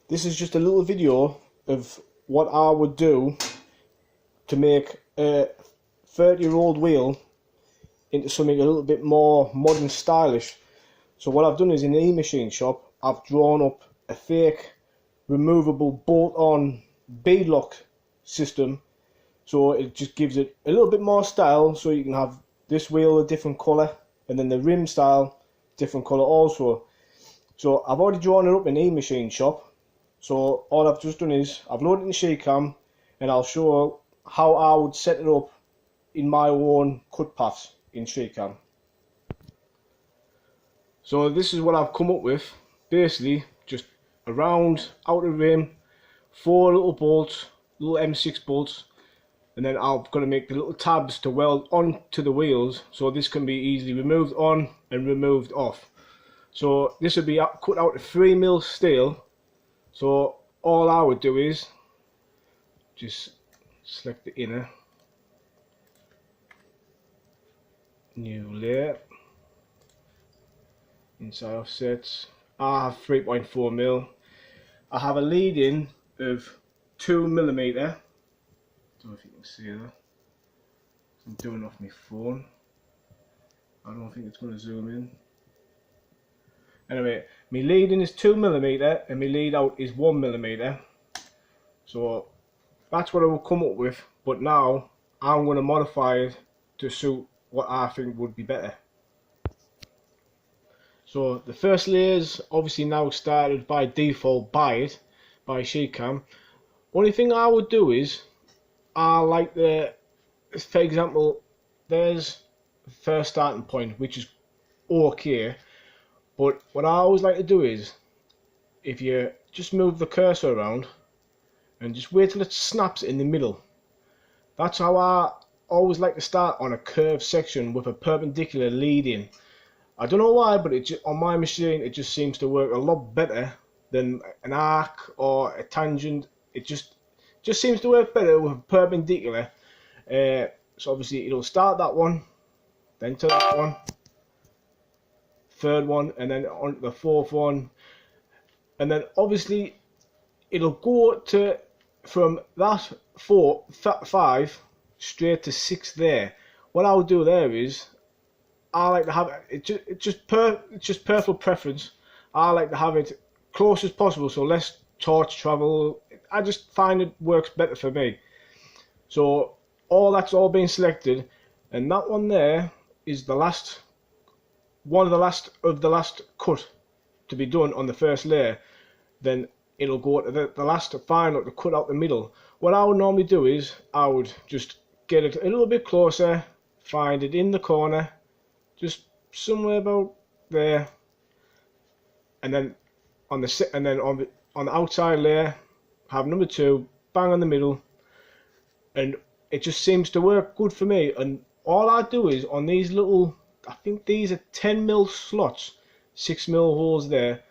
This is just a little video of what I would do to make a 30-year-old wheel into something a little bit more modern stylish. So what I've done is in the e-machine shop, I've drawn up a fake removable bolt-on beadlock system, so it just gives it a little bit more style. So you can have this wheel a different colour and then the rim style different colour also. So I've already drawn it up in the e-machine shop. So all I've just done is I've loaded it in sheetcam, and I'll show how I would set it up in my own cut paths in sheetcam. So this is what I've come up with. Basically just a round outer rim, 4 little bolts, little M6 bolts, and then I'm going to make the little tabs to weld onto the wheels, so this can be easily removed on and removed off. So this would be cut out of 3mm steel. So all I would do is just select the inner, new layer, inside offsets. I have 3.4mm. I have a lead in of 2mm. Don't know if you can see that. I'm doing it off my phone. I don't think it's going to zoom in. Anyway, my lead in is 2mm and my lead out is 1mm. So that's what I will come up with, but now I'm going to modify it to suit what I think would be better. So the first layers obviously now started by default by sheetcam. Only thing I would do is I like for example, there's the first starting point, which is okay. But what I always like to do is, if you just move the cursor around and just wait till it snaps in the middle. That's how I always like to start on a curved section with a perpendicular lead in. I don't know why, but on my machine it just seems to work a lot better than an arc or a tangent. It just seems to work better with a perpendicular. So obviously it'll start that one, then to that one, third one, and then on to the fourth one, and then obviously it'll go to from that 5 straight to 6 there. What I'll do there is I like to have it's just personal preference. I like to have it close as possible, so less torch travel. I just find it works better for me. So that's all been selected, and that one there is the last one of the last cut to be done on the first layer. Then it'll go to the last final to cut out the middle. What I would normally do is I would just get it a little bit closer, find it in the corner, just somewhere about there, and then on the outside layer have number 2 bang on the middle, and it just seems to work good for me. And all I do is on these little, I think these are 10mm slots, 6mm holes there,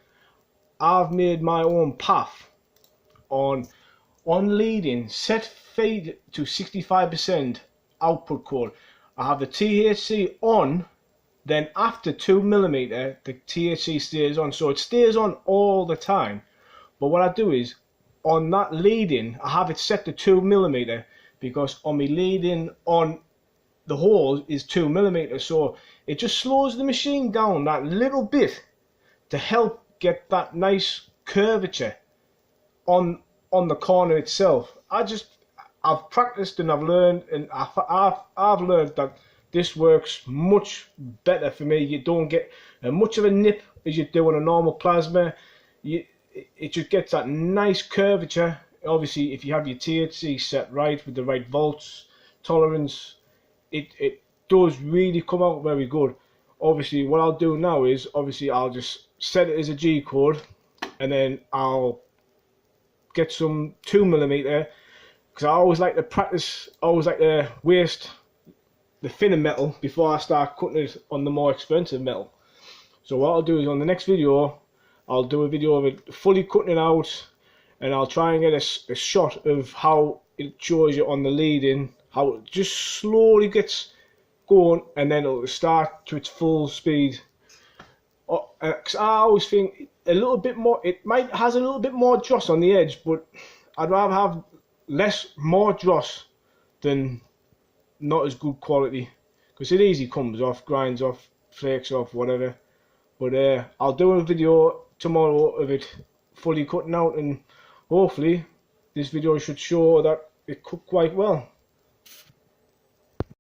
I've made my own path on leading, set feed to 65% output code. I have the THC on, then after 2mm the THC stays on, so it stays on all the time. But what I do is on that leading I have it set to 2mm, because on my leading on the hole is 2mm, so it just slows the machine down that little bit to help get that nice curvature on the corner itself. I've practiced and I've learned, and I've learned that this works much better for me. You don't get much of a nip as you do on a normal plasma. It just gets that nice curvature. Obviously if you have your THC set right with the right volts tolerance, it does really come out very good. Obviously what I'll do now is I'll just set it as a G code, and then I'll get some 2mm, because I always like to practice, always like to waste the thinner metal before I start cutting it on the more expensive metal. So what I'll do is on the next video I'll do a video of it fully cutting it out, and I'll try and get a shot of how it shows you on the lead-in, how it just slowly gets going and then it'll start to its full speed. Because I always think a little bit more, has a little bit more dross on the edge, but I'd rather have more dross than not as good quality, because it easily comes off, grinds off, flakes off, whatever. But I'll do a video tomorrow of it fully cutting out, and hopefully this video should show that it cooked quite well.